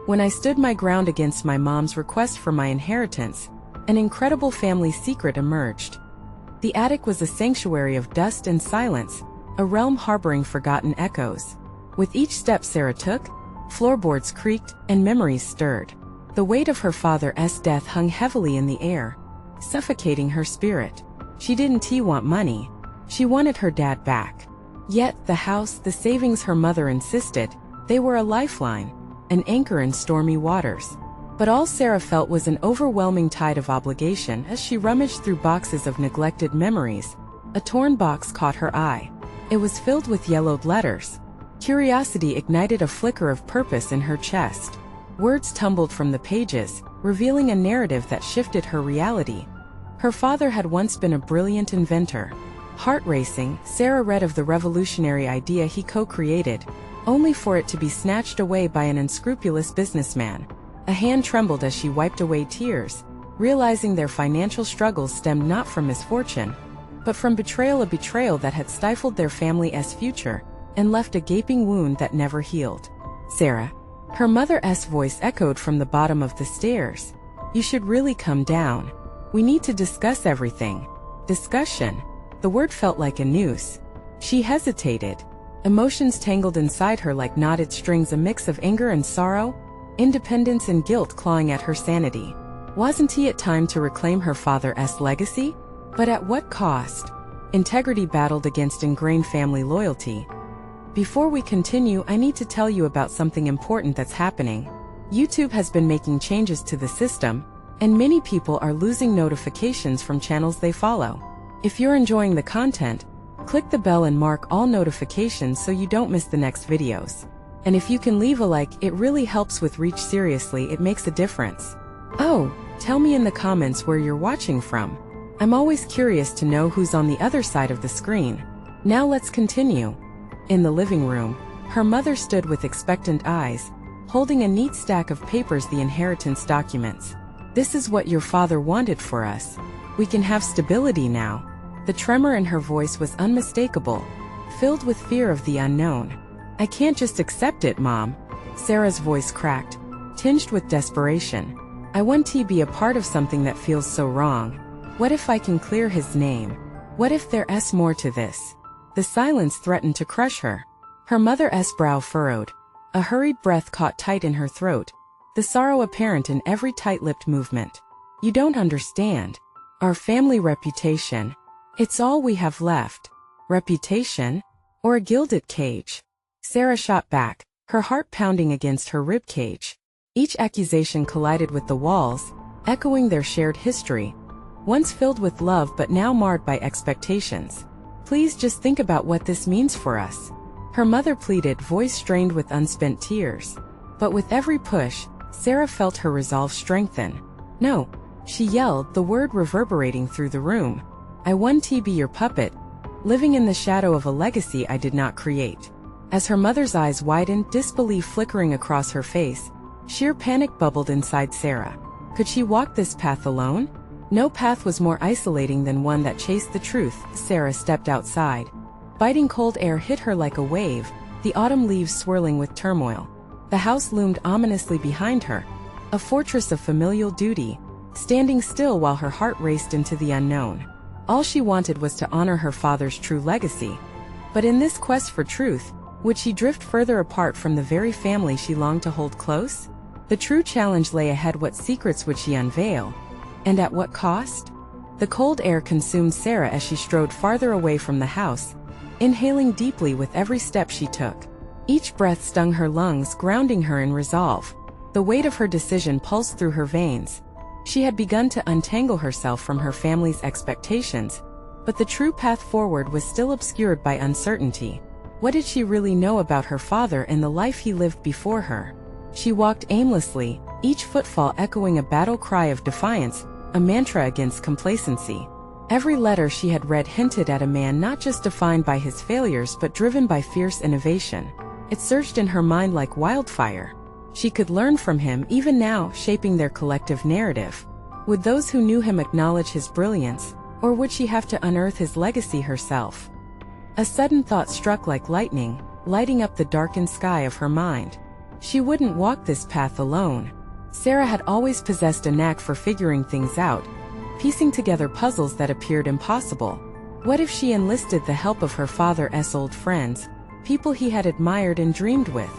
When I stood my ground against my mom's request for my inheritance, an incredible family secret emerged. The attic was a sanctuary of dust and silence, a realm harboring forgotten echoes. With each step Sarah took, floorboards creaked and memories stirred. The weight of her father's death hung heavily in the air, suffocating her spirit. She didn't want money. She wanted her dad back. Yet, the house, the savings her mother insisted, they were a lifeline, an anchor in stormy waters. But all Sarah felt was an overwhelming tide of obligation as she rummaged through boxes of neglected memories. A torn box caught her eye. It was filled with yellowed letters. Curiosity ignited a flicker of purpose in her chest. Words tumbled from the pages, revealing a narrative that shifted her reality. Her father had once been a brilliant inventor. Heart racing, Sarah read of the revolutionary idea he co-created, only for it to be snatched away by an unscrupulous businessman. A hand trembled as she wiped away tears, realizing their financial struggles stemmed not from misfortune, but from betrayal, a betrayal that had stifled their family's future and left a gaping wound that never healed. Sarah. Her mother's voice echoed from the bottom of the stairs. You should really come down. We need to discuss everything. Discussion. The word felt like a noose. She hesitated. Emotions tangled inside her like knotted strings, a mix of anger and sorrow, independence and guilt clawing at her sanity. Wasn't it time to reclaim her father's legacy? But at what cost? Integrity battled against ingrained family loyalty. Before we continue, I need to tell you about something important that's happening. YouTube has been making changes to the system, and many people are losing notifications from channels they follow. If you're enjoying the content, click the bell and mark all notifications so you don't miss the next videos. And if you can leave a like, it really helps with reach. Seriously, it makes a difference. Oh, tell me in the comments where you're watching from. I'm always curious to know who's on the other side of the screen. Now let's continue. In the living room, her mother stood with expectant eyes, holding a neat stack of papers, the inheritance documents. This is what your father wanted for us. We can have stability now. The tremor in her voice was unmistakable, filled with fear of the unknown. I can't just accept it, Mom. Sarah's voice cracked, tinged with desperation. I want to be a part of something that feels so wrong. What if I can clear his name? What if there's more to this? The silence threatened to crush her. Her mother's brow furrowed. A hurried breath caught tight in her throat, the sorrow apparent in every tight-lipped movement. You don't understand. Our family reputation. It's all we have left. Reputation? Or a gilded cage? Sarah shot back, her heart pounding against her ribcage. Each accusation collided with the walls, echoing their shared history, once filled with love but now marred by expectations. Please just think about what this means for us. Her mother pleaded, voice strained with unspent tears. But with every push, Sarah felt her resolve strengthen. No, she yelled, the word reverberating through the room. I want to be your puppet, living in the shadow of a legacy I did not create. As her mother's eyes widened, disbelief flickering across her face, sheer panic bubbled inside Sarah. Could she walk this path alone? No path was more isolating than one that chased the truth. Sarah stepped outside. Biting cold air hit her like a wave, the autumn leaves swirling with turmoil. The house loomed ominously behind her, a fortress of familial duty, standing still while her heart raced into the unknown. All she wanted was to honor her father's true legacy. But in this quest for truth, would she drift further apart from the very family she longed to hold close? The true challenge lay ahead. What secrets would she unveil? And at what cost? The cold air consumed Sarah as she strode farther away from the house, inhaling deeply with every step she took. Each breath stung her lungs, grounding her in resolve. The weight of her decision pulsed through her veins. She had begun to untangle herself from her family's expectations, but the true path forward was still obscured by uncertainty. What did she really know about her father and the life he lived before her? She walked aimlessly, each footfall echoing a battle cry of defiance, a mantra against complacency. Every letter she had read hinted at a man not just defined by his failures but driven by fierce innovation. It surged in her mind like wildfire. She could learn from him even now, shaping their collective narrative. Would those who knew him acknowledge his brilliance, or would she have to unearth his legacy herself? A sudden thought struck like lightning, lighting up the darkened sky of her mind. She wouldn't walk this path alone. Sarah had always possessed a knack for figuring things out, piecing together puzzles that appeared impossible. What if she enlisted the help of her father's old friends, people he had admired and dreamed with?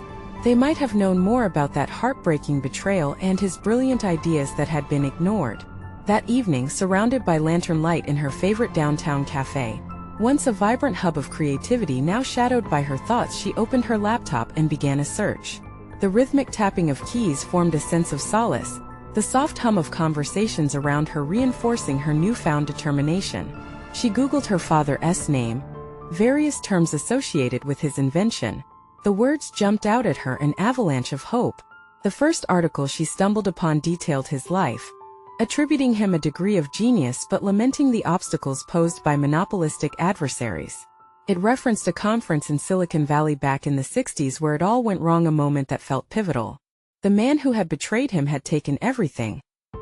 They might have known more about that heartbreaking betrayal and his brilliant ideas that had been ignored. That evening, surrounded by lantern light in her favorite downtown cafe, once a vibrant hub of creativity now shadowed by her thoughts, she opened her laptop and began a search. The rhythmic tapping of keys formed a sense of solace, the soft hum of conversations around her reinforcing her newfound determination. She Googled her father's name, various terms associated with his invention. The words jumped out at her, an avalanche of hope. The first article she stumbled upon detailed his life, attributing him a degree of genius but lamenting the obstacles posed by monopolistic adversaries. It referenced a conference in Silicon Valley back in the 60s where it all went wrong, a moment that felt pivotal. The man who had betrayed him had taken everything.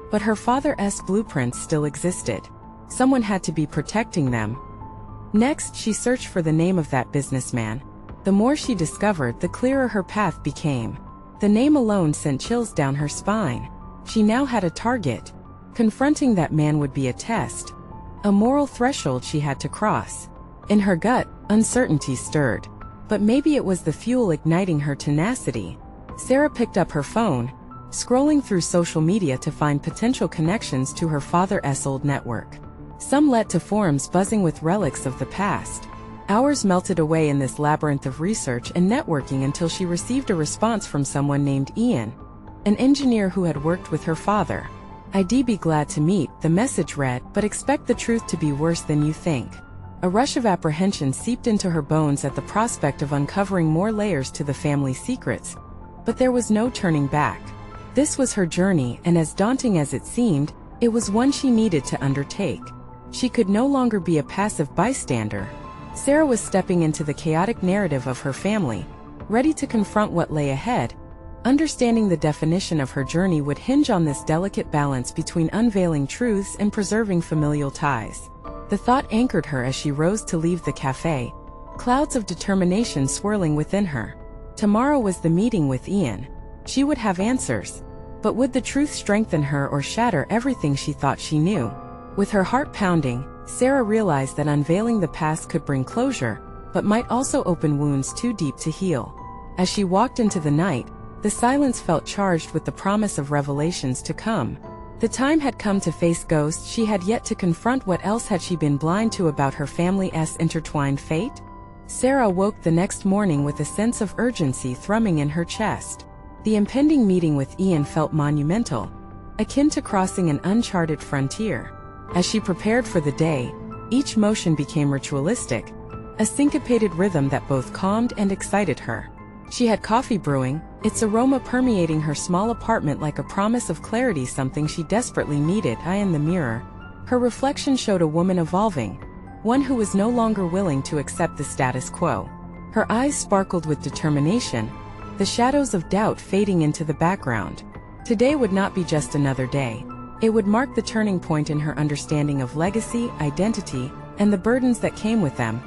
But her father's blueprints still existed. Someone had to be protecting them. Next, she searched for the name of that businessman. The more she discovered, the clearer her path became. The name alone sent chills down her spine. She now had a target. Confronting that man would be a test, a moral threshold she had to cross. In her gut, uncertainty stirred. But maybe it was the fuel igniting her tenacity. Sarah picked up her phone, scrolling through social media to find potential connections to her father's old network. Some led to forums buzzing with relics of the past. Hours melted away in this labyrinth of research and networking until she received a response from someone named Ian, an engineer who had worked with her father. "I'd be glad to meet," the message read, "but expect the truth to be worse than you think." A rush of apprehension seeped into her bones at the prospect of uncovering more layers to the family secrets. But there was no turning back. This was her journey, and as daunting as it seemed, it was one she needed to undertake. She could no longer be a passive bystander. Sarah was stepping into the chaotic narrative of her family, ready to confront what lay ahead. Understanding the definition of her journey would hinge on this delicate balance between unveiling truths and preserving familial ties. The thought anchored her as she rose to leave the cafe, clouds of determination swirling within her. Tomorrow was the meeting with Ian. She would have answers. But would the truth strengthen her or shatter everything she thought she knew? With her heart pounding, Sarah realized that unveiling the past could bring closure, but might also open wounds too deep to heal. As she walked into the night, the silence felt charged with the promise of revelations to come. The time had come to face ghosts she had yet to confront. What else had she been blind to about her family's intertwined fate? Sarah woke the next morning with a sense of urgency thrumming in her chest. The impending meeting with Ian felt monumental, akin to crossing an uncharted frontier. As she prepared for the day, each motion became ritualistic, a syncopated rhythm that both calmed and excited her. She had coffee brewing, its aroma permeating her small apartment like a promise of clarity, something she desperately needed. In the mirror, her reflection showed a woman evolving, one who was no longer willing to accept the status quo. Her eyes sparkled with determination, the shadows of doubt fading into the background. Today would not be just another day. It would mark the turning point in her understanding of legacy, identity, and the burdens that came with them.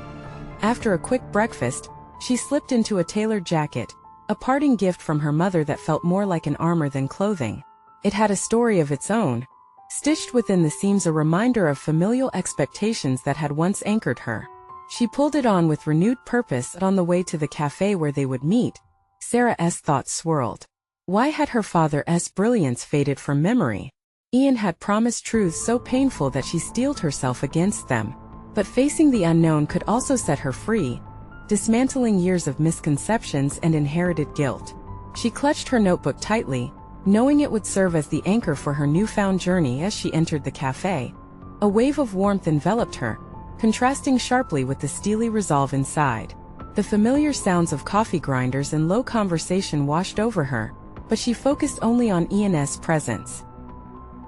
After a quick breakfast, she slipped into a tailored jacket, a parting gift from her mother that felt more like an armor than clothing. It had a story of its own, stitched within the seams, a reminder of familial expectations that had once anchored her. She pulled it on with renewed purpose. On the way to the cafe where they would meet, Sarah's thoughts swirled. Why had her father's brilliance faded from memory? Ian had promised truths so painful that she steeled herself against them. But facing the unknown could also set her free, dismantling years of misconceptions and inherited guilt. She clutched her notebook tightly, knowing it would serve as the anchor for her newfound journey. As she entered the cafe, a wave of warmth enveloped her, contrasting sharply with the steely resolve inside. The familiar sounds of coffee grinders and low conversation washed over her, but she focused only on Ian's presence.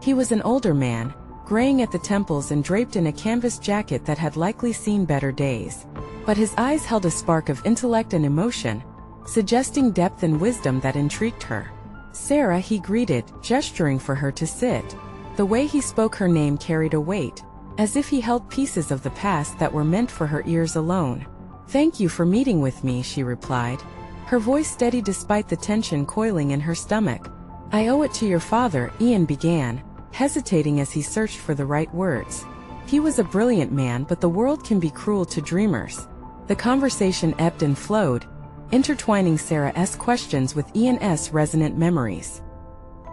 He was an older man, graying at the temples and draped in a canvas jacket that had likely seen better days. But his eyes held a spark of intellect and emotion, suggesting depth and wisdom that intrigued her. "Sarah," he greeted, gesturing for her to sit. The way he spoke her name carried a weight, as if he held pieces of the past that were meant for her ears alone. "Thank you for meeting with me," she replied. her voice steady despite the tension coiling in her stomach. "I owe it to your father," Ian began, hesitating as he searched for the right words. He was a brilliant man, but the world can be cruel to dreamers. The conversation ebbed and flowed, intertwining Sarah's questions with Ian's resonant memories.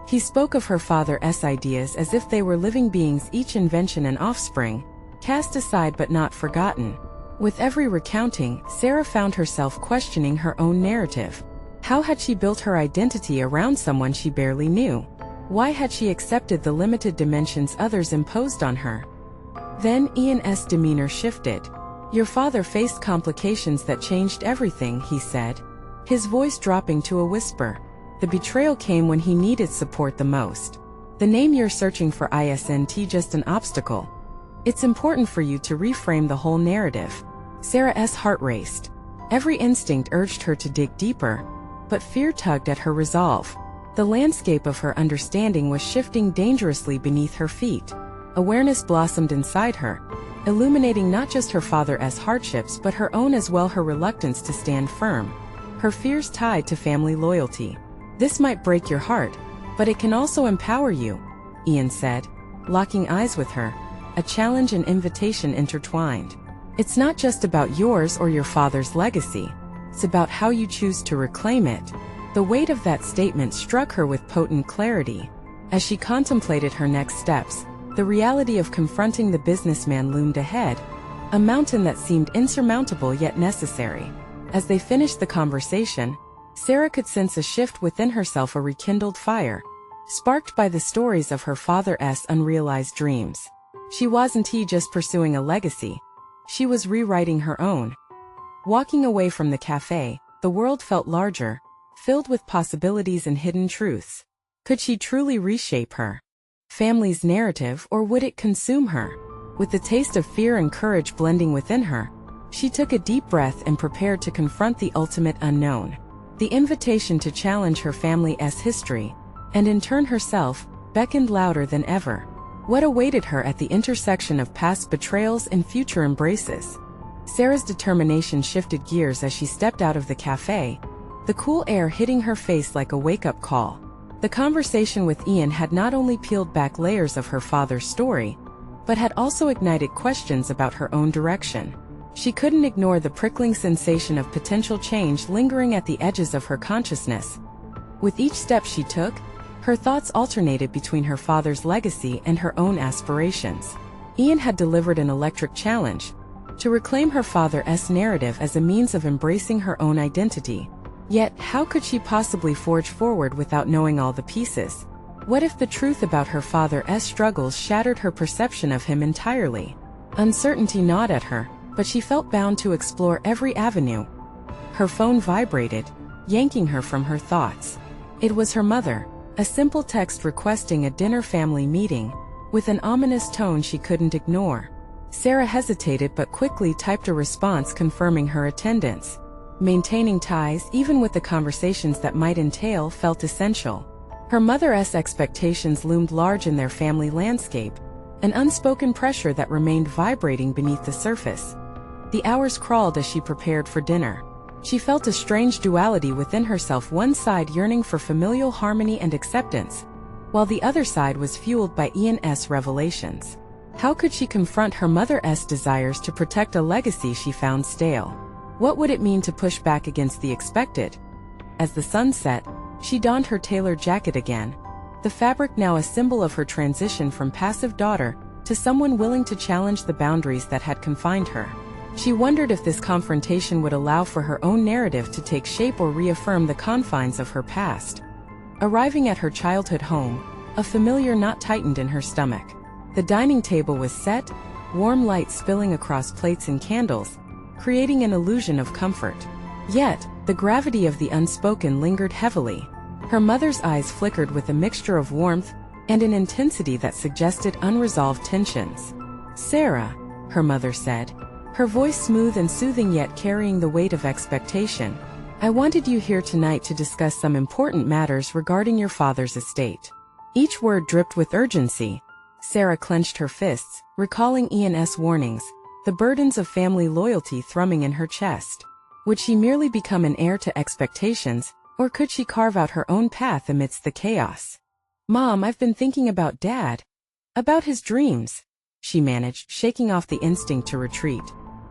He spoke of her father's ideas as if they were living beings, each invention and offspring, cast aside but not forgotten. With every recounting, Sarah found herself questioning her own narrative. How had she built her identity around someone she barely knew? Why had she accepted the limited dimensions others imposed on her? Then Ian's demeanor shifted. "Your father faced complications that changed everything," he said, his voice dropping to a whisper. "The betrayal came when he needed support the most. The name you're searching for isn't just an obstacle. It's important for you to reframe the whole narrative." Sarah's heart raced. Every instinct urged her to dig deeper, but fear tugged at her resolve. The landscape of her understanding was shifting dangerously beneath her feet. Awareness blossomed inside her, illuminating not just her father's hardships but her own as well, her reluctance to stand firm, her fears tied to family loyalty. "This might break your heart, but it can also empower you," Ian said, locking eyes with her, a challenge and invitation intertwined. "It's not just about yours or your father's legacy. It's about how you choose to reclaim it." The weight of that statement struck her with potent clarity. As she contemplated her next steps, the reality of confronting the businessman loomed ahead, a mountain that seemed insurmountable yet necessary. As they finished the conversation, Sarah could sense a shift within herself, a rekindled fire, sparked by the stories of her father's unrealized dreams. She wasn't just pursuing a legacy. She was rewriting her own. Walking away from the cafe, the world felt larger, filled with possibilities and hidden truths. Could she truly reshape her family's narrative, or would it consume her? With the taste of fear and courage blending within her, she took a deep breath and prepared to confront the ultimate unknown. The invitation to challenge her family's history, and in turn herself, beckoned louder than ever. What awaited her at the intersection of past betrayals and future embraces? Sarah's determination shifted gears as she stepped out of the cafe, the cool air hitting her face like a wake-up call. The conversation with Ian had not only peeled back layers of her father's story, but had also ignited questions about her own direction. She couldn't ignore the prickling sensation of potential change lingering at the edges of her consciousness. With each step she took, her thoughts alternated between her father's legacy and her own aspirations. Ian had delivered an electric challenge to reclaim her father's narrative as a means of embracing her own identity. Yet, how could she possibly forge forward without knowing all the pieces? What if the truth about her father's struggles shattered her perception of him entirely? Uncertainty gnawed at her, but she felt bound to explore every avenue. Her phone vibrated, yanking her from her thoughts. It was her mother, a simple text requesting a dinner family meeting, with an ominous tone she couldn't ignore. Sarah hesitated but quickly typed a response confirming her attendance. Maintaining ties, even with the conversations that might entail, felt essential. Her mother's expectations loomed large in their family landscape, an unspoken pressure that remained vibrating beneath the surface. The hours crawled as she prepared for dinner. She felt a strange duality within herself, one side yearning for familial harmony and acceptance, while the other side was fueled by Ian's revelations. How could she confront her mother's desires to protect a legacy she found stale? What would it mean to push back against the expected? As the sun set, she donned her tailored jacket again, the fabric now a symbol of her transition from passive daughter to someone willing to challenge the boundaries that had confined her. She wondered if this confrontation would allow for her own narrative to take shape or reaffirm the confines of her past. Arriving at her childhood home, a familiar knot tightened in her stomach. The dining table was set, warm light spilling across plates and candles, creating an illusion of comfort. Yet, the gravity of the unspoken lingered heavily. Her mother's eyes flickered with a mixture of warmth and an intensity that suggested unresolved tensions. "Sarah," her mother said, her voice smooth and soothing yet carrying the weight of expectation, "I wanted you here tonight to discuss some important matters regarding your father's estate." Each word dripped with urgency. Sarah clenched her fists, recalling Ian's warnings, the burdens of family loyalty thrumming in her chest. Would she merely become an heir to expectations, or could she carve out her own path amidst the chaos? "Mom, I've been thinking about Dad. About his dreams," she managed, shaking off the instinct to retreat.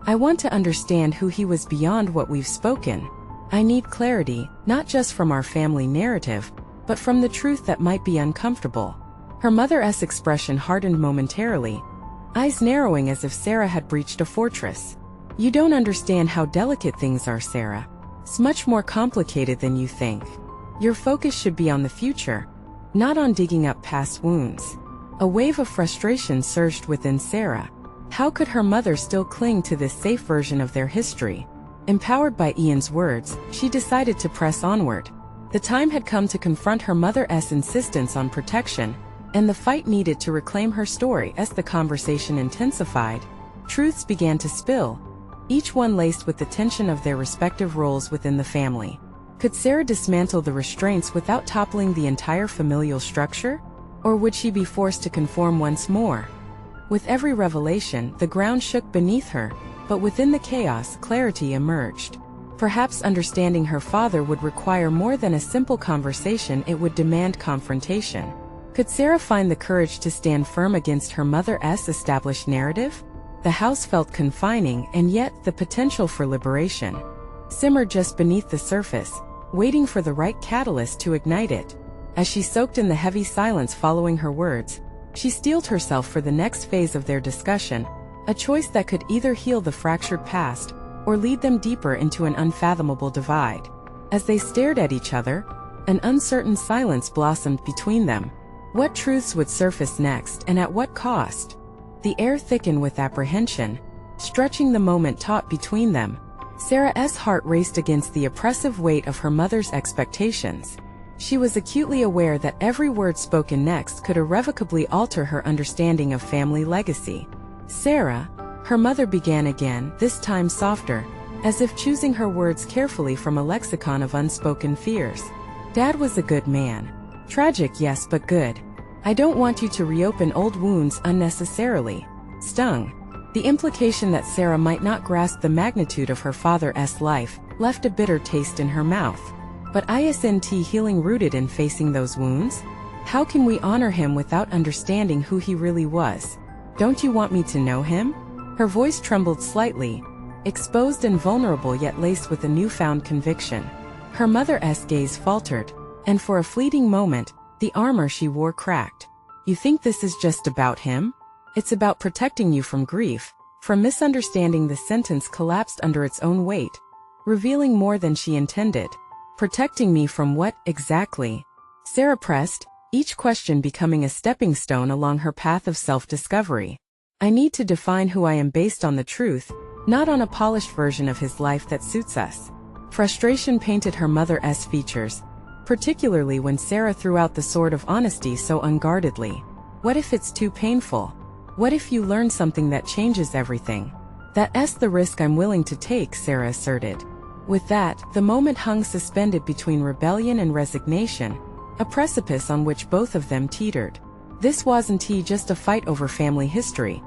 "I want to understand who he was beyond what we've spoken. I need clarity, not just from our family narrative, but from the truth that might be uncomfortable." Her mother's expression hardened momentarily, eyes narrowing as if Sarah had breached a fortress. "You don't understand how delicate things are, Sarah. It's much more complicated than you think. Your focus should be on the future, not on digging up past wounds." A wave of frustration surged within Sarah. How could her mother still cling to this safe version of their history? Empowered by Ian's words, she decided to press onward. The time had come to confront her mother's insistence on protection, and the fight needed to reclaim her story. As the conversation intensified, truths began to spill, each one laced with the tension of their respective roles within the family. Could Sarah dismantle the restraints without toppling the entire familial structure? Or would she be forced to conform once more? With every revelation, the ground shook beneath her, but within the chaos, clarity emerged. Perhaps understanding her father would require more than a simple conversation. It would demand confrontation. Could Sarah find the courage to stand firm against her mother's established narrative? The house felt confining, and yet the potential for liberation simmered just beneath the surface, waiting for the right catalyst to ignite it. As she soaked in the heavy silence following her words, she steeled herself for the next phase of their discussion, a choice that could either heal the fractured past or lead them deeper into an unfathomable divide. As they stared at each other, an uncertain silence blossomed between them. What truths would surface next, and at what cost? The air thickened with apprehension, stretching the moment taut between them. Sarah's heart raced against the oppressive weight of her mother's expectations. She was acutely aware that every word spoken next could irrevocably alter her understanding of family legacy. "Sarah," her mother began again, this time softer, as if choosing her words carefully from a lexicon of unspoken fears. "Dad was a good man. Tragic, yes, but good. I don't want you to reopen old wounds unnecessarily." Stung. The implication that Sarah might not grasp the magnitude of her father's life left a bitter taste in her mouth. But isn't healing rooted in facing those wounds? How can we honor him without understanding who he really was? "Don't you want me to know him?" Her voice trembled slightly, exposed and vulnerable yet laced with a newfound conviction. Her mother's gaze faltered, and for a fleeting moment, the armor she wore cracked. "You think this is just about him? It's about protecting you from grief, from misunderstanding." The sentence collapsed under its own weight, revealing more than she intended. "Protecting me from what, exactly?" Sarah pressed, each question becoming a stepping stone along her path of self-discovery. "I need to define who I am based on the truth, not on a polished version of his life that suits us." Frustration painted her mother's features, particularly when Sarah threw out the sword of honesty so unguardedly. "What if it's too painful? What if you learn something that changes everything?" "That's the risk I'm willing to take," Sarah asserted. With that, the moment hung suspended between rebellion and resignation, a precipice on which both of them teetered. This wasn't just a fight over family history.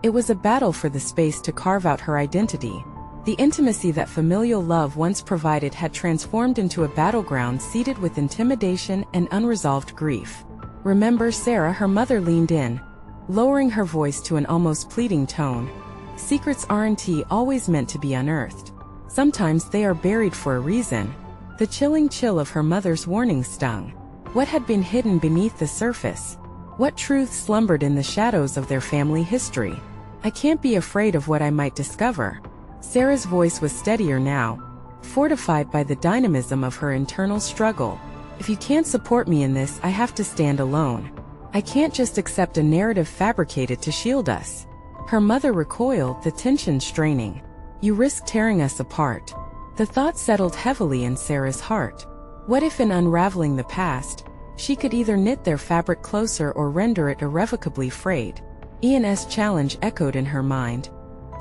It was a battle for the space to carve out her identity. The intimacy that familial love once provided had transformed into a battleground seeded with intimidation and unresolved grief. "Remember, Sarah," her mother leaned in, lowering her voice to an almost pleading tone. "Secrets aren't always meant to be unearthed. Sometimes they are buried for a reason." The chilling chill of her mother's warning stung. What had been hidden beneath the surface? What truths slumbered in the shadows of their family history? "I can't be afraid of what I might discover." Sarah's voice was steadier now, fortified by the dynamism of her internal struggle. "If you can't support me in this, I have to stand alone. I can't just accept a narrative fabricated to shield us." Her mother recoiled, the tension straining. "You risk tearing us apart." The thought settled heavily in Sarah's heart. What if in unraveling the past, she could either knit their fabric closer or render it irrevocably frayed? Ian's challenge echoed in her mind.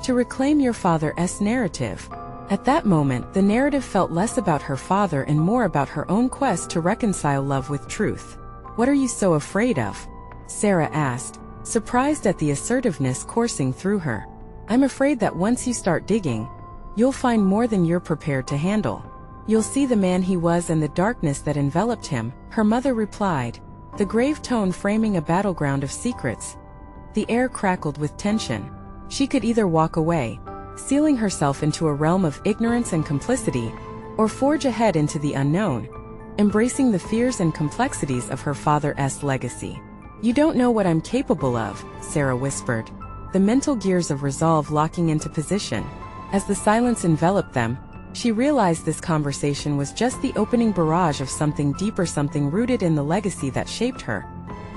"To reclaim your father's narrative." At that moment, the narrative felt less about her father and more about her own quest to reconcile love with truth. "What are you so afraid of?" Sarah asked, surprised at the assertiveness coursing through her. "I'm afraid that once you start digging, you'll find more than you're prepared to handle. You'll see the man he was and the darkness that enveloped him, her mother replied, the grave tone framing a battleground of secrets. The air crackled with tension. She could either walk away, sealing herself into a realm of ignorance and complicity, or forge ahead into the unknown, embracing the fears and complexities of her father's legacy. You don't know what I'm capable of, Sarah whispered, the mental gears of resolve locking into position. As the silence enveloped them, she realized this conversation was just the opening barrage of something deeper, something rooted in the legacy that shaped her,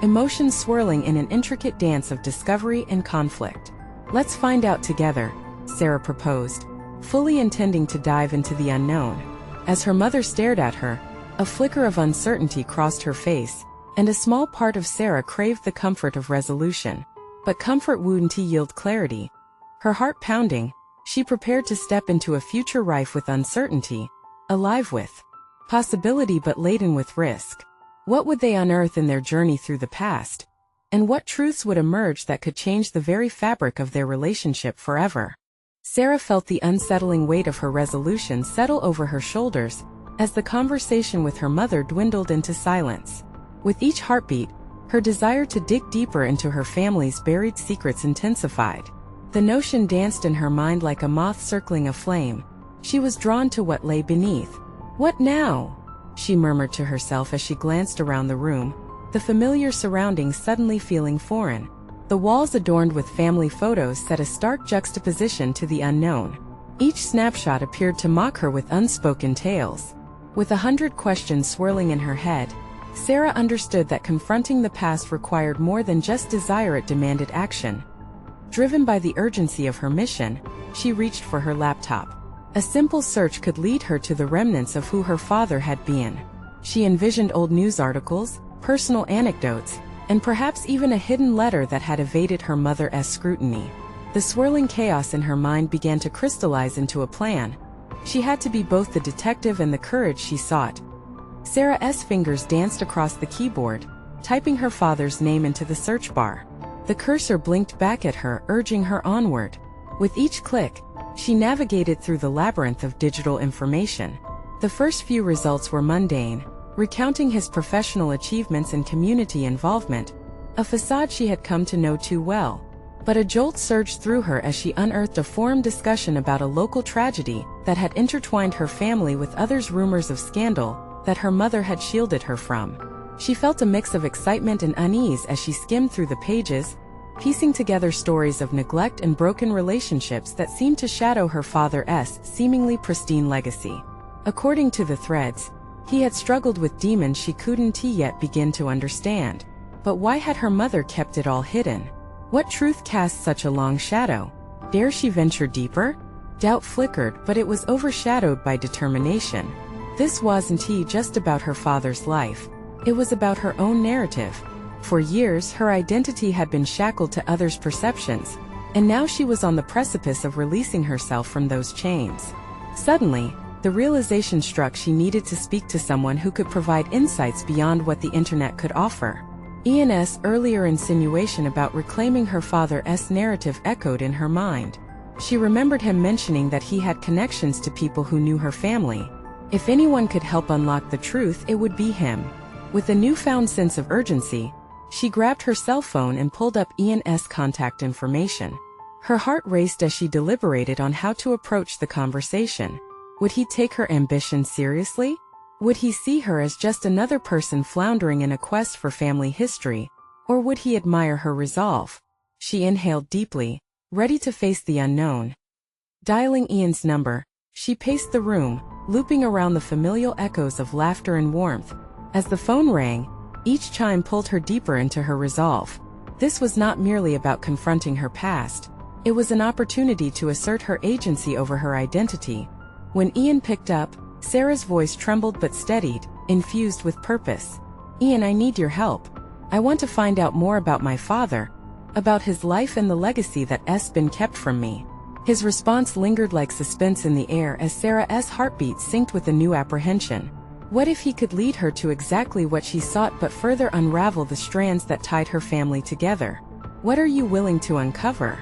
emotions swirling in an intricate dance of discovery and conflict. Let's find out together, Sarah proposed, fully intending to dive into the unknown. As her mother stared at her, a flicker of uncertainty crossed her face, and a small part of Sarah craved the comfort of resolution. But comfort wouldn't yield clarity. Her heart pounding, she prepared to step into a future rife with uncertainty, alive with possibility but laden with risk. What would they unearth in their journey through the past? And what truths would emerge that could change the very fabric of their relationship forever? Sarah felt the unsettling weight of her resolution settle over her shoulders as the conversation with her mother dwindled into silence. With each heartbeat, her desire to dig deeper into her family's buried secrets intensified. The notion danced in her mind like a moth circling a flame. She was drawn to what lay beneath. What now? She murmured to herself as she glanced around the room, the familiar surroundings suddenly feeling foreign. The walls adorned with family photos set a stark juxtaposition to the unknown. Each snapshot appeared to mock her with unspoken tales. With 100 questions swirling in her head, Sarah understood that confronting the past required more than just desire, it demanded action. Driven by the urgency of her mission, she reached for her laptop. A simple search could lead her to the remnants of who her father had been. She envisioned old news articles, personal anecdotes, and perhaps even a hidden letter that had evaded her mother's scrutiny. The swirling chaos in her mind began to crystallize into a plan. She had to be both the detective and the courage she sought. Sarah's fingers danced across the keyboard, typing her father's name into the search bar. The cursor blinked back at her, urging her onward. With each click, she navigated through the labyrinth of digital information. The first few results were mundane, recounting his professional achievements and community involvement, a facade she had come to know too well. But a jolt surged through her as she unearthed a forum discussion about a local tragedy that had intertwined her family with others, rumors of scandal that her mother had shielded her from. She felt a mix of excitement and unease as she skimmed through the pages, piecing together stories of neglect and broken relationships that seemed to shadow her father's seemingly pristine legacy. According to the threads, he had struggled with demons she couldn't yet begin to understand. But why had her mother kept it all hidden? What truth cast such a long shadow? Dare she venture deeper? Doubt flickered, but it was overshadowed by determination. This wasn't just about her father's life. It was about her own narrative. For years, her identity had been shackled to others' perceptions, and now she was on the precipice of releasing herself from those chains. Suddenly, the realization struck: she needed to speak to someone who could provide insights beyond what the internet could offer. Ian's earlier insinuation about reclaiming her father's narrative echoed in her mind. She remembered him mentioning that he had connections to people who knew her family. If anyone could help unlock the truth, it would be him. With a newfound sense of urgency, she grabbed her cell phone and pulled up Ian's contact information. Her heart raced as she deliberated on how to approach the conversation. Would he take her ambition seriously? Would he see her as just another person floundering in a quest for family history? Or would he admire her resolve? She inhaled deeply, ready to face the unknown. Dialing Ian's number, she paced the room, looping around the familial echoes of laughter and warmth. As the phone rang, each chime pulled her deeper into her resolve. This was not merely about confronting her past. It was an opportunity to assert her agency over her identity. When Ian picked up, Sarah's voice trembled but steadied, infused with purpose. "Ian, I need your help. I want to find out more about my father, about his life and the legacy that's been kept from me." His response lingered like suspense in the air as Sarah's heartbeat synced with a new apprehension. What if he could lead her to exactly what she sought but further unravel the strands that tied her family together? "What are you willing to uncover?"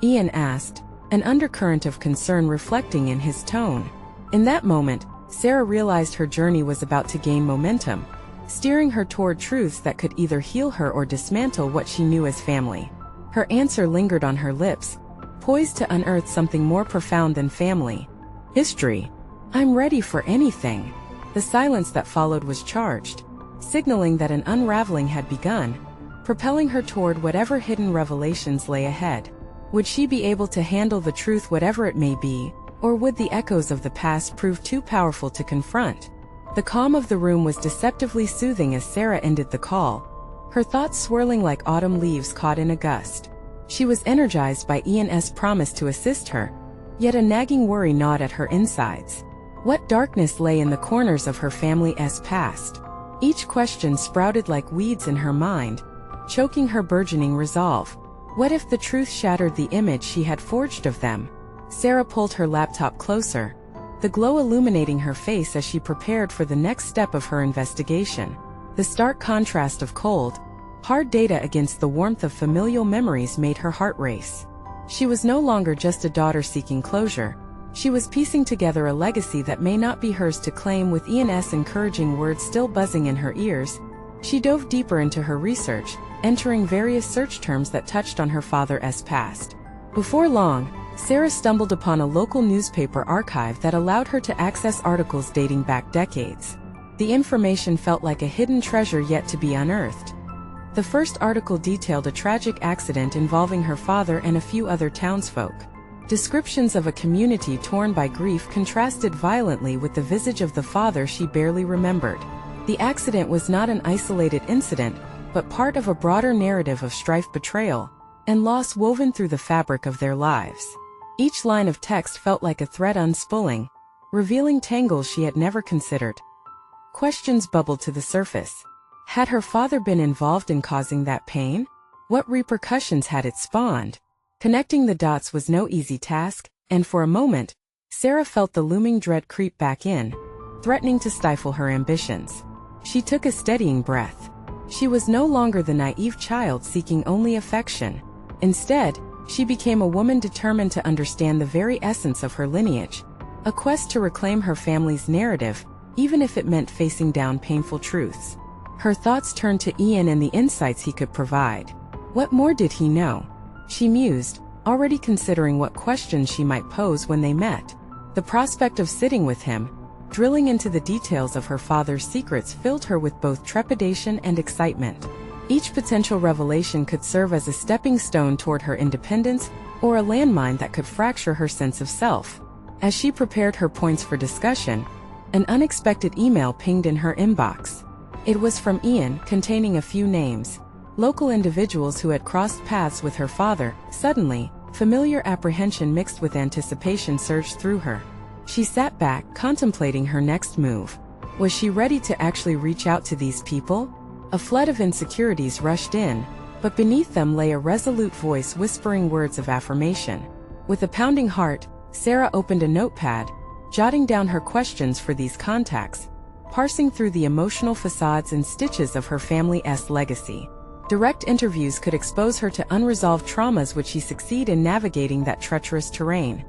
Ian asked, an undercurrent of concern reflecting in his tone. In that moment, Sarah realized her journey was about to gain momentum, steering her toward truths that could either heal her or dismantle what she knew as family. Her answer lingered on her lips, poised to unearth something more profound than family. History. I'm ready for anything. The silence that followed was charged, signaling that an unraveling had begun, propelling her toward whatever hidden revelations lay ahead. Would she be able to handle the truth, whatever it may be, or would the echoes of the past prove too powerful to confront? The calm of the room was deceptively soothing as Sarah ended the call, her thoughts swirling like autumn leaves caught in a gust. She was energized by Ian's promise to assist her, yet a nagging worry gnawed at her insides. What darkness lay in the corners of her family's past? Each question sprouted like weeds in her mind, choking her burgeoning resolve. What if the truth shattered the image she had forged of them? Sarah pulled her laptop closer, the glow illuminating her face as she prepared for the next step of her investigation. The stark contrast of cold, hard data against the warmth of familial memories made her heart race. She was no longer just a daughter seeking closure. She was piecing together a legacy that may not be hers to claim. With Ian's encouraging words still buzzing in her ears, she dove deeper into her research, entering various search terms that touched on her father's past. Before long, Sarah stumbled upon a local newspaper archive that allowed her to access articles dating back decades. The information felt like a hidden treasure yet to be unearthed. The first article detailed a tragic accident involving her father and a few other townsfolk. Descriptions of a community torn by grief contrasted violently with the visage of the father she barely remembered. The accident was not an isolated incident, but part of a broader narrative of strife, betrayal, and loss woven through the fabric of their lives. Each line of text felt like a thread unspooling, revealing tangles she had never considered. Questions bubbled to the surface. Had her father been involved in causing that pain? What repercussions had it spawned? Connecting the dots was no easy task, and for a moment, Sarah felt the looming dread creep back in, threatening to stifle her ambitions. She took a steadying breath. She was no longer the naive child seeking only affection. Instead, she became a woman determined to understand the very essence of her lineage, a quest to reclaim her family's narrative, even if it meant facing down painful truths. Her thoughts turned to Ian and the insights he could provide. What more did he know? She mused, already considering what questions she might pose when they met. The prospect of sitting with him, drilling into the details of her father's secrets, filled her with both trepidation and excitement. Each potential revelation could serve as a stepping stone toward her independence, or a landmine that could fracture her sense of self. As she prepared her points for discussion, an unexpected email pinged in her inbox. It was from Ian, containing a few names, local individuals who had crossed paths with her father. Suddenly, familiar apprehension mixed with anticipation surged through her. She sat back, contemplating her next move. Was she ready to actually reach out to these people? A flood of insecurities rushed in, but beneath them lay a resolute voice whispering words of affirmation. With a pounding heart, Sarah opened a notepad, jotting down her questions for these contacts, parsing through the emotional facades and stitches of her family's legacy. Direct interviews could expose her to unresolved traumas. Would she succeed in navigating that treacherous terrain?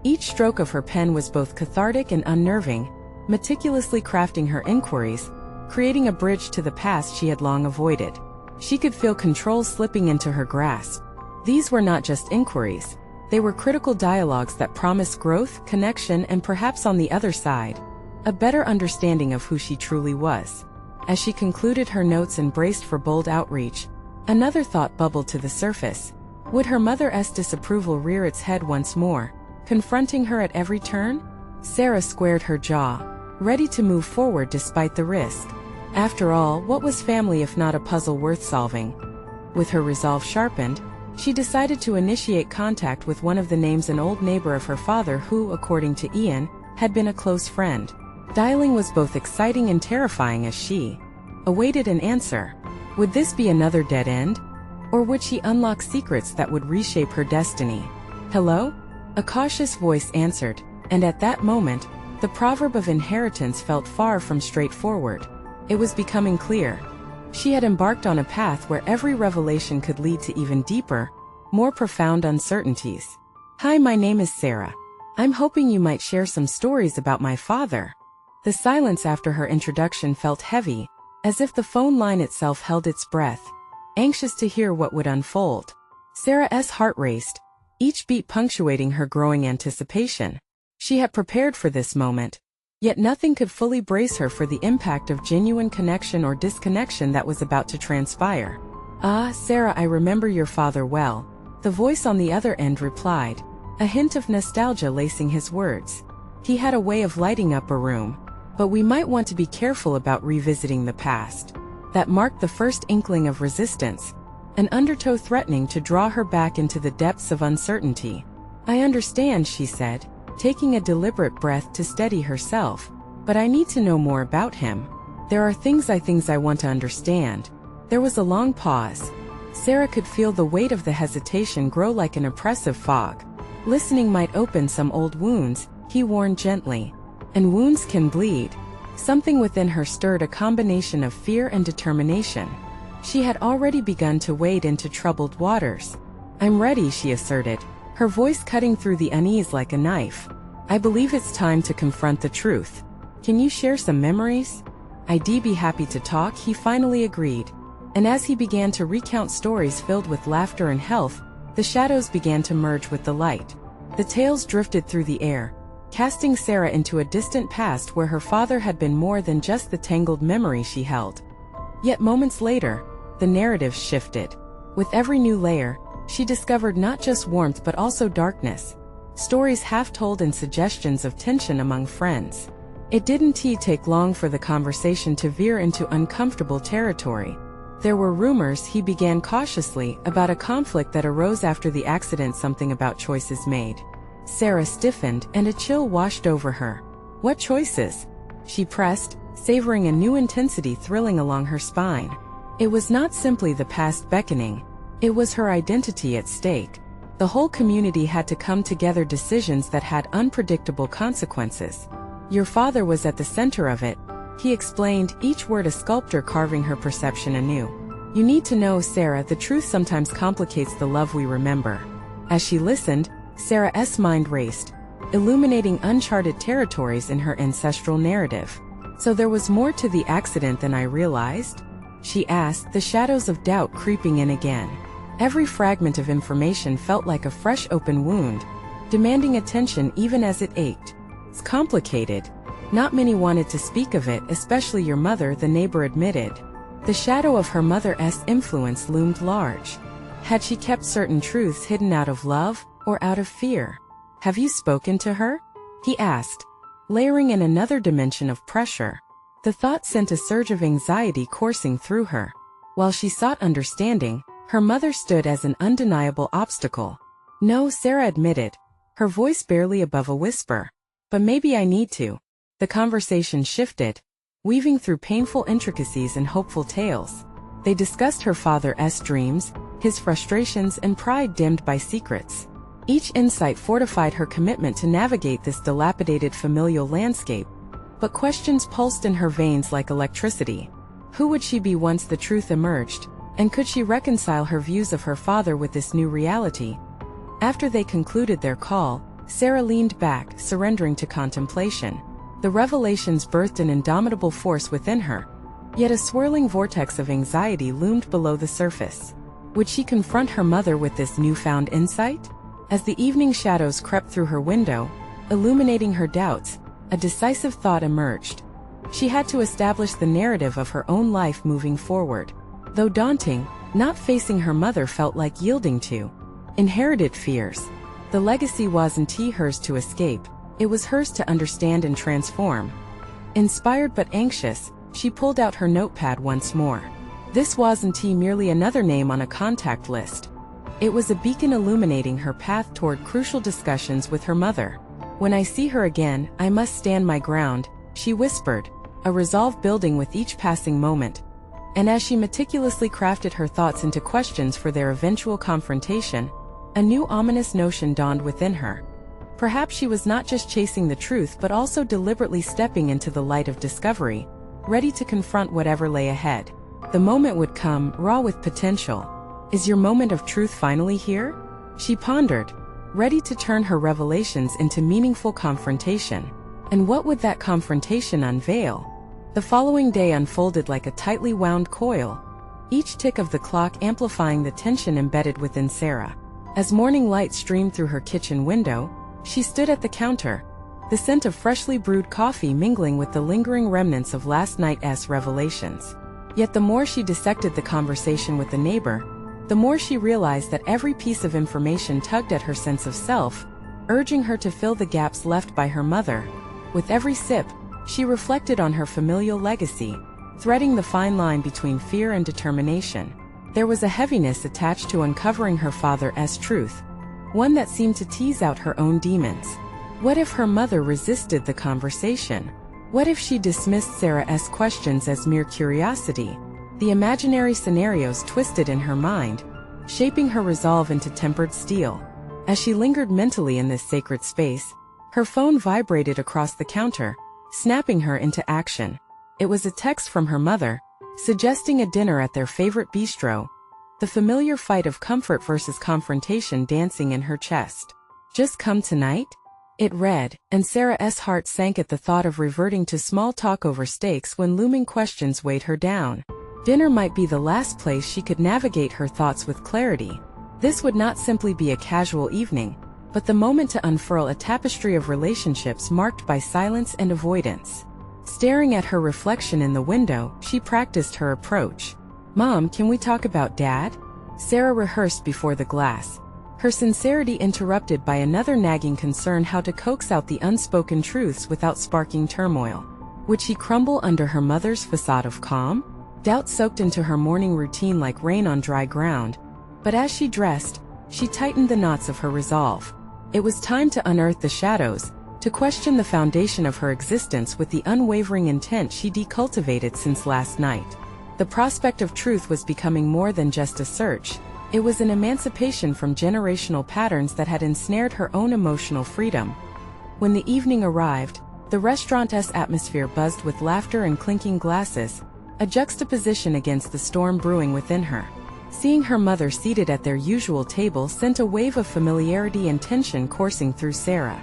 Each stroke of her pen was both cathartic and unnerving, meticulously crafting her inquiries, creating a bridge to the past she had long avoided. She could feel control slipping into her grasp. These were not just inquiries. They were critical dialogues that promised growth, connection, and perhaps on the other side, a better understanding of who she truly was. As she concluded her notes and braced for bold outreach, another thought bubbled to the surface. Would her mother's disapproval rear its head once more, confronting her at every turn? Sarah squared her jaw, ready to move forward despite the risk. After all, what was family if not a puzzle worth solving? With her resolve sharpened, she decided to initiate contact with one of the names, an old neighbor of her father who, according to Ian, had been a close friend. Dialing was both exciting and terrifying as she awaited an answer. Would this be another dead end? Or would she unlock secrets that would reshape her destiny? Hello? A cautious voice answered, and at that moment, the proverb of inheritance felt far from straightforward. It was becoming clear. She had embarked on a path where every revelation could lead to even deeper, more profound uncertainties. Hi, my name is Sarah. I'm hoping you might share some stories about my father. The silence after her introduction felt heavy, as if the phone line itself held its breath, anxious to hear what would unfold. Sarah's heart raced, each beat punctuating her growing anticipation. She had prepared for this moment, yet nothing could fully brace her for the impact of genuine connection or disconnection that was about to transpire. "Ah, Sarah, I remember your father well," the voice on the other end replied, a hint of nostalgia lacing his words. "He had a way of lighting up a room, but we might want to be careful about revisiting the past." That marked the first inkling of resistance, an undertow threatening to draw her back into the depths of uncertainty. "I understand," she said, taking a deliberate breath to steady herself, "but I need to know more about him. There are things I want to understand." There was a long pause. Sarah could feel the weight of the hesitation grow like an oppressive fog. Listening might open some old wounds, he warned gently. And wounds can bleed. Something within her stirred a combination of fear and determination. She had already begun to wade into troubled waters. "I'm ready," she asserted, her voice cutting through the unease like a knife. "I believe it's time to confront the truth. Can you share some memories?" "I'd be happy to talk," he finally agreed. And as he began to recount stories filled with laughter and health, the shadows began to merge with the light. The tales drifted through the air, casting Sarah into a distant past where her father had been more than just the tangled memory she held. Yet moments later, the narrative shifted. With every new layer, she discovered not just warmth but also darkness. Stories half-told and suggestions of tension among friends. It didn't take long for the conversation to veer into uncomfortable territory. There were rumors, he began cautiously, about a conflict that arose after the accident, something about choices made. Sarah stiffened, and a chill washed over her. "What choices?" she pressed, savoring a new intensity thrilling along her spine. It was not simply the past beckoning. It was her identity at stake. The whole community had to come together, decisions that had unpredictable consequences. "Your father was at the center of it," he explained, each word a sculptor carving her perception anew. "You need to know, Sarah, the truth sometimes complicates the love we remember." As she listened, Sarah's mind raced, illuminating uncharted territories in her ancestral narrative. "So there was more to the accident than I realized?" she asked, the shadows of doubt creeping in again. Every fragment of information felt like a fresh open wound, demanding attention even as it ached. "It's complicated. Not many wanted to speak of it, especially your mother," the neighbor admitted. The shadow of her mother's influence loomed large. Had she kept certain truths hidden out of love, or out of fear? "Have you spoken to her?" he asked, layering in another dimension of pressure. The thought sent a surge of anxiety coursing through her. While she sought understanding, her mother stood as an undeniable obstacle. "No," Sarah admitted, her voice barely above a whisper. "But maybe I need to." The conversation shifted, weaving through painful intricacies and hopeful tales. They discussed her father's dreams, his frustrations and pride dimmed by secrets. Each insight fortified her commitment to navigate this dilapidated familial landscape. But questions pulsed in her veins like electricity. Who would she be once the truth emerged, and could she reconcile her views of her father with this new reality? After they concluded their call, Sarah leaned back, surrendering to contemplation. The revelations birthed an indomitable force within her, yet a swirling vortex of anxiety loomed below the surface. Would she confront her mother with this newfound insight? As the evening shadows crept through her window, illuminating her doubts, a decisive thought emerged. She had to establish the narrative of her own life moving forward. Though daunting, not facing her mother felt like yielding to inherited fears. The legacy wasn't hers to escape, it was hers to understand and transform. Inspired but anxious, she pulled out her notepad once more. This wasn't merely another name on a contact list. It was a beacon illuminating her path toward crucial discussions with her mother. "When I see her again, I must stand my ground," she whispered, a resolve building with each passing moment. And as she meticulously crafted her thoughts into questions for their eventual confrontation, a new ominous notion dawned within her. Perhaps she was not just chasing the truth but also deliberately stepping into the light of discovery, ready to confront whatever lay ahead. The moment would come, raw with potential. "Is your moment of truth finally here?" she pondered, ready to turn her revelations into meaningful confrontation. And what would that confrontation unveil? The following day unfolded like a tightly wound coil, each tick of the clock amplifying the tension embedded within Sarah. As morning light streamed through her kitchen window, she stood at the counter, the scent of freshly brewed coffee mingling with the lingering remnants of last night's revelations. Yet the more she dissected the conversation with the neighbor, the more she realized that every piece of information tugged at her sense of self, urging her to fill the gaps left by her mother. With every sip, she reflected on her familial legacy, threading the fine line between fear and determination. There was a heaviness attached to uncovering her father's truth, one that seemed to tease out her own demons. What if her mother resisted the conversation? What if she dismissed Sarah's questions as mere curiosity? The imaginary scenarios twisted in her mind, shaping her resolve into tempered steel. As she lingered mentally in this sacred space, her phone vibrated across the counter, snapping her into action. It was a text from her mother, suggesting a dinner at their favorite bistro, the familiar fight of comfort versus confrontation dancing in her chest. "Just come tonight?" it read, and Sarah's heart sank at the thought of reverting to small talk over steaks when looming questions weighed her down. Dinner might be the last place she could navigate her thoughts with clarity. This would not simply be a casual evening, but the moment to unfurl a tapestry of relationships marked by silence and avoidance. Staring at her reflection in the window, she practiced her approach. "Mom, can we talk about Dad?" Sarah rehearsed before the glass, her sincerity interrupted by another nagging concern: how to coax out the unspoken truths without sparking turmoil. Would she crumble under her mother's facade of calm? Doubt soaked into her morning routine like rain on dry ground, but as she dressed, she tightened the knots of her resolve. It was time to unearth the shadows, to question the foundation of her existence with the unwavering intent she decultivated since last night. The prospect of truth was becoming more than just a search. It was an emancipation from generational patterns that had ensnared her own emotional freedom. When the evening arrived, the restaurant's atmosphere buzzed with laughter and clinking glasses, a juxtaposition against the storm brewing within her. Seeing her mother seated at their usual table sent a wave of familiarity and tension coursing through Sarah.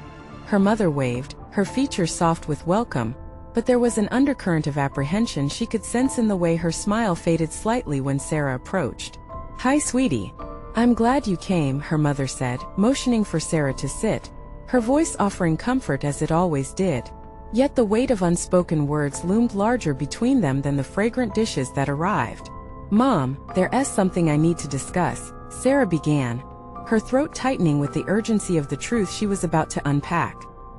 Her mother waved, her features soft with welcome, but there was an undercurrent of apprehension she could sense in the way her smile faded slightly when Sarah approached. "Hi, sweetie. I'm glad you came," her mother said, motioning for Sarah to sit, her voice offering comfort as it always did. Yet the weight of unspoken words loomed larger between them than the fragrant dishes that arrived. "Mom, there's something I need to discuss," Sarah began, her throat tightening with the urgency of the truth she was about to unpack.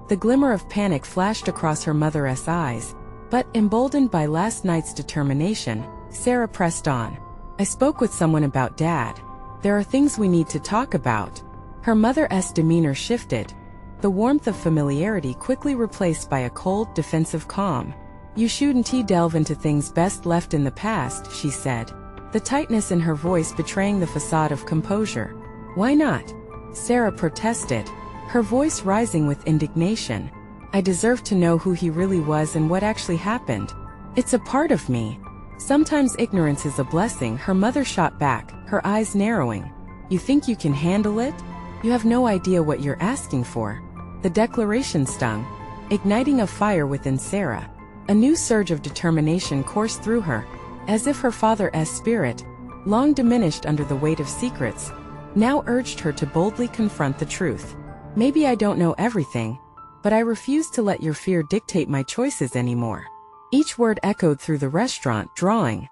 The glimmer of panic flashed across her mother's eyes, but, emboldened by last night's determination, Sarah pressed on. "I spoke with someone about Dad. There are things we need to talk about." Her mother's demeanor shifted, the warmth of familiarity quickly replaced by a cold, defensive calm. "You shouldn't delve into things best left in the past," she said, the tightness in her voice betraying the facade of composure. "Why not?" Sarah protested, her voice rising with indignation. "I deserve to know who he really was and what actually happened. It's a part of me." "Sometimes ignorance is a blessing," her mother shot back, her eyes narrowing. "You think you can handle it? You have no idea what you're asking for." The declaration stung, igniting a fire within Sarah. A new surge of determination coursed through her, as if her father's spirit, long diminished under the weight of secrets, now urged her to boldly confront the truth. "Maybe I don't know everything, but I refuse to let your fear dictate my choices anymore." Each word echoed through the restaurant, drawing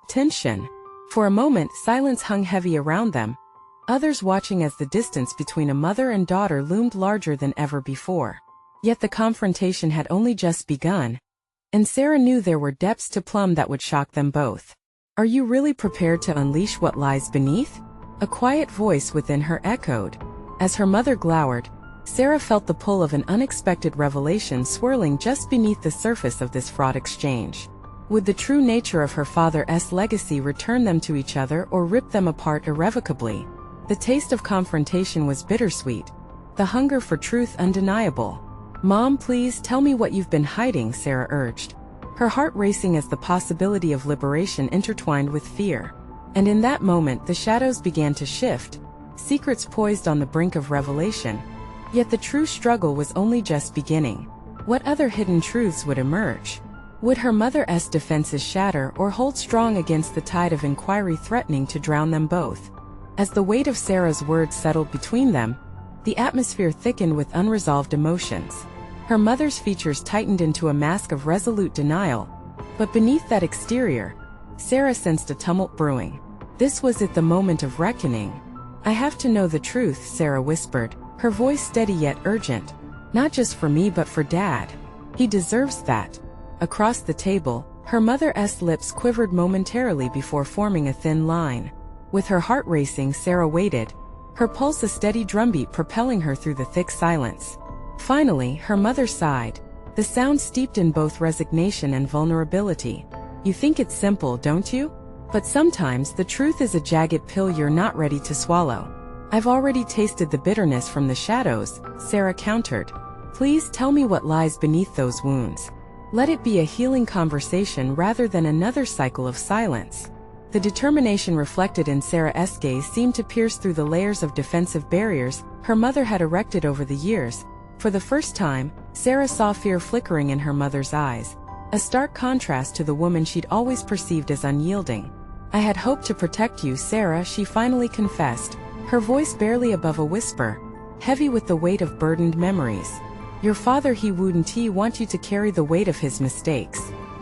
tension. For a moment, silence hung heavy around them, others watching as the distance between a mother and daughter loomed larger than ever before. Yet the confrontation had only just begun, and Sarah knew there were depths to plumb that would shock them both. "Are you really prepared to unleash what lies beneath?" A quiet voice within her echoed. As her mother glowered, Sarah felt the pull of an unexpected revelation swirling just beneath the surface of this fraught exchange. Would the true nature of her father's legacy return them to each other or rip them apart irrevocably? The taste of confrontation was bittersweet, the hunger for truth undeniable. "Mom, please tell me what you've been hiding," Sarah urged, her heart racing as the possibility of liberation intertwined with fear. And in that moment the shadows began to shift, secrets poised on the brink of revelation. Yet the true struggle was only just beginning. What other hidden truths would emerge? Would her mother's defenses shatter or hold strong against the tide of inquiry threatening to drown them both? As the weight of Sarah's words settled between them, the atmosphere thickened with unresolved emotions. Her mother's features tightened into a mask of resolute denial, but beneath that exterior, Sarah sensed a tumult brewing. This was it, the moment of reckoning. "I have to know the truth," Sarah whispered, her voice steady yet urgent. "Not just for me but for Dad. He deserves that." Across the table, her mother's lips quivered momentarily before forming a thin line. With her heart racing, Sarah waited, her pulse a steady drumbeat propelling her through the thick silence. Finally, her mother sighed, the sound steeped in both resignation and vulnerability. "You think it's simple, don't you? But sometimes the truth is a jagged pill you're not ready to swallow." "I've already tasted the bitterness from the shadows," Sarah countered. "Please tell me what lies beneath those wounds. Let it be a healing conversation rather than another cycle of silence." The determination reflected in Sarah's gaze seemed to pierce through the layers of defensive barriers her mother had erected over the years. For the first time, Sarah saw fear flickering in her mother's eyes, a stark contrast to the woman she'd always perceived as unyielding. "I had hoped to protect you, Sarah," she finally confessed, her voice barely above a whisper, heavy with the weight of burdened memories. "Your father, he wouldn't want you to carry the weight of his mistakes."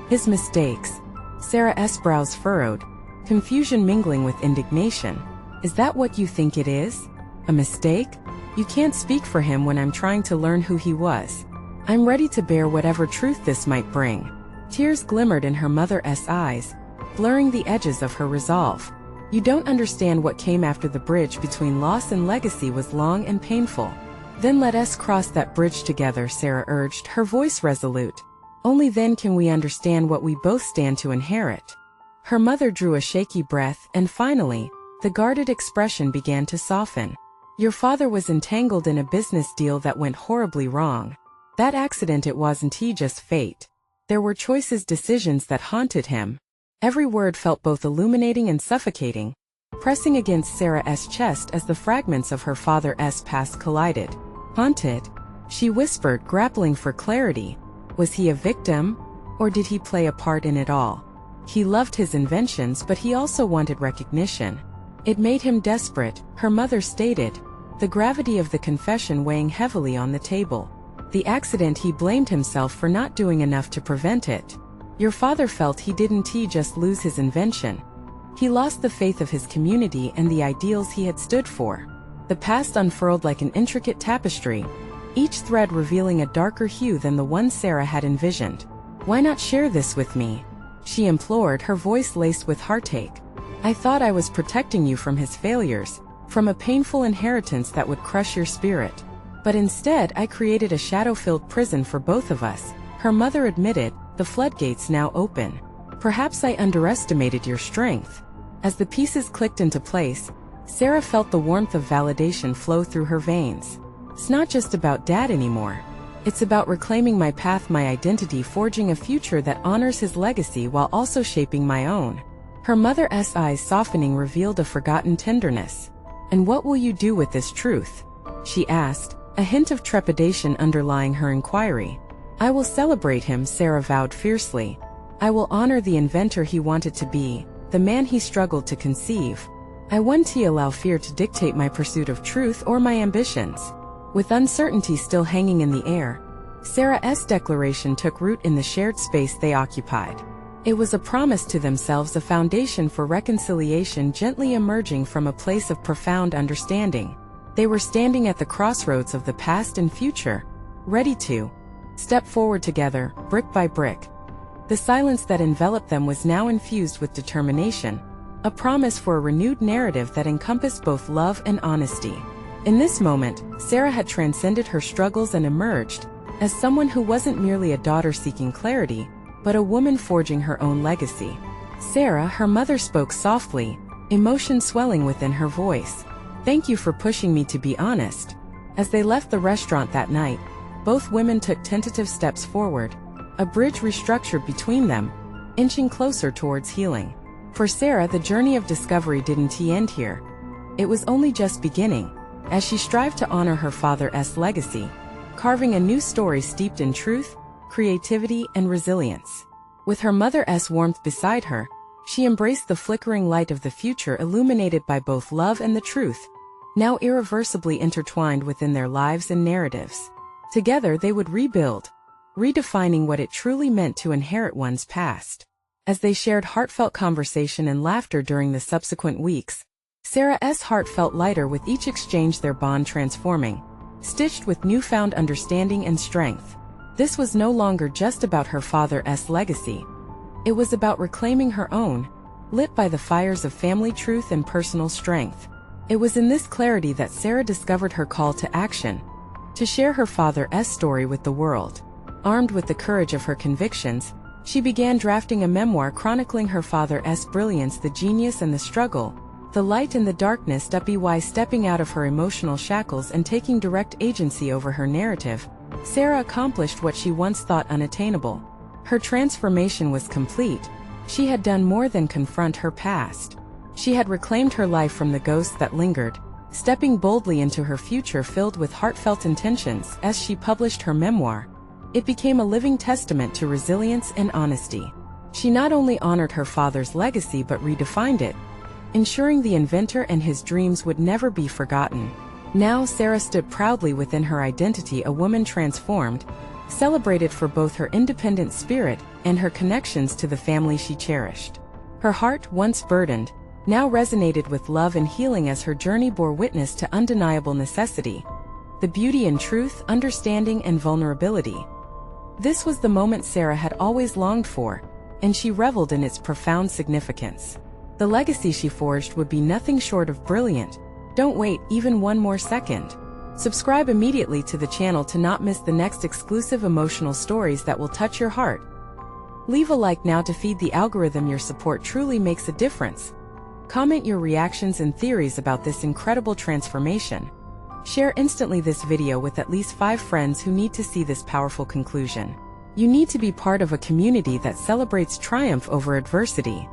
"His mistakes?" Sarah's brows furrowed, confusion mingling with indignation. "Is that what you think it is? A mistake? You can't speak for him when I'm trying to learn who he was. I'm ready to bear whatever truth this might bring." Tears glimmered in her mother's eyes, blurring the edges of her resolve. "You don't understand. What came after the bridge between loss and legacy was long and painful." "Then let us cross that bridge together," Sarah urged, her voice resolute. "Only then can we understand what we both stand to inherit." Her mother drew a shaky breath, and finally, the guarded expression began to soften. "Your father was entangled in a business deal that went horribly wrong. That accident, it wasn't just fate. There were choices, decisions that haunted him." Every word felt both illuminating and suffocating, pressing against Sarah's chest as the fragments of her father's past collided. "Haunted?" she whispered, grappling for clarity. Was he a victim? Or did he play a part in it all? He loved his inventions, but he also wanted recognition. It made him desperate, her mother stated, the gravity of the confession weighing heavily on the table. The accident, he blamed himself for not doing enough to prevent it. Your father felt he didn't just lose his invention. He lost the faith of his community and the ideals he had stood for. The past unfurled like an intricate tapestry, each thread revealing a darker hue than the one Sarah had envisioned. "Why not share this with me?" she implored, her voice laced with heartache. "I thought I was protecting you from his failures, from a painful inheritance that would crush your spirit. But instead I created a shadow-filled prison for both of us," her mother admitted, the floodgates now open. "Perhaps I underestimated your strength." As the pieces clicked into place, Sarah felt the warmth of validation flow through her veins. "It's not just about Dad anymore. It's about reclaiming my path, my identity, forging a future that honors his legacy while also shaping my own." Her mother's eyes softening revealed a forgotten tenderness. "And what will you do with this truth?" she asked, a hint of trepidation underlying her inquiry. "I will celebrate him," Sarah vowed fiercely. "I will honor the inventor he wanted to be, the man he struggled to conceive. I won't allow fear to dictate my pursuit of truth or my ambitions." With uncertainty still hanging in the air, Sarah's declaration took root in the shared space they occupied. It was a promise to themselves, a foundation for reconciliation gently emerging from a place of profound understanding. They were standing at the crossroads of the past and future, ready to step forward together, brick by brick. The silence that enveloped them was now infused with determination, a promise for a renewed narrative that encompassed both love and honesty. In this moment, Sarah had transcended her struggles and emerged as someone who wasn't merely a daughter seeking clarity, but a woman forging her own legacy. "Sarah," her mother spoke softly, emotion swelling within her voice. "Thank you for pushing me to be honest." As they left the restaurant that night, both women took tentative steps forward, a bridge restructured between them, inching closer towards healing. For Sarah, the journey of discovery didn't end here. it was only just beginning, as she strived to honor her father's legacy, carving a new story steeped in truth, creativity, and resilience. With her mother's warmth beside her, she embraced the flickering light of the future illuminated by both love and the truth, now irreversibly intertwined within their lives and narratives. Together they would rebuild, redefining what it truly meant to inherit one's past. As they shared heartfelt conversation and laughter during the subsequent weeks, Sarah's heart felt lighter with each exchange, their bond transforming, stitched with newfound understanding and strength. This was no longer just about her father's legacy. It was about reclaiming her own, lit by the fires of family truth and personal strength. It was in this clarity that Sarah discovered her call to action, to share her father's story with the world. Armed with the courage of her convictions, she began drafting a memoir chronicling her father's brilliance, the genius and the struggle, the light and the darkness, by stepping out of her emotional shackles and taking direct agency over her narrative. Sarah accomplished what she once thought unattainable. Her transformation was complete. She had done more than confront her past. She had reclaimed her life from the ghosts that lingered, stepping boldly into her future filled with heartfelt intentions. As she published her memoir, it became a living testament to resilience and honesty. She not only honored her father's legacy but redefined it, ensuring the inventor and his dreams would never be forgotten. Now Sarah stood proudly within her identity, a woman transformed, celebrated for both her independent spirit and her connections to the family she cherished. Her heart, once burdened, now resonated with love and healing as her journey bore witness to undeniable necessity, the beauty in truth, understanding, and vulnerability. This was the moment Sarah had always longed for, and she reveled in its profound significance. The legacy she forged would be nothing short of brilliant. Don't wait even one more second. Subscribe immediately to the channel to not miss the next exclusive emotional stories that will touch your heart. Leave a like now to feed the algorithm. Your support truly makes a difference. Comment your reactions and theories about this incredible transformation. Share instantly this video with at least 5 friends who need to see this powerful conclusion. You need to be part of a community that celebrates triumph over adversity.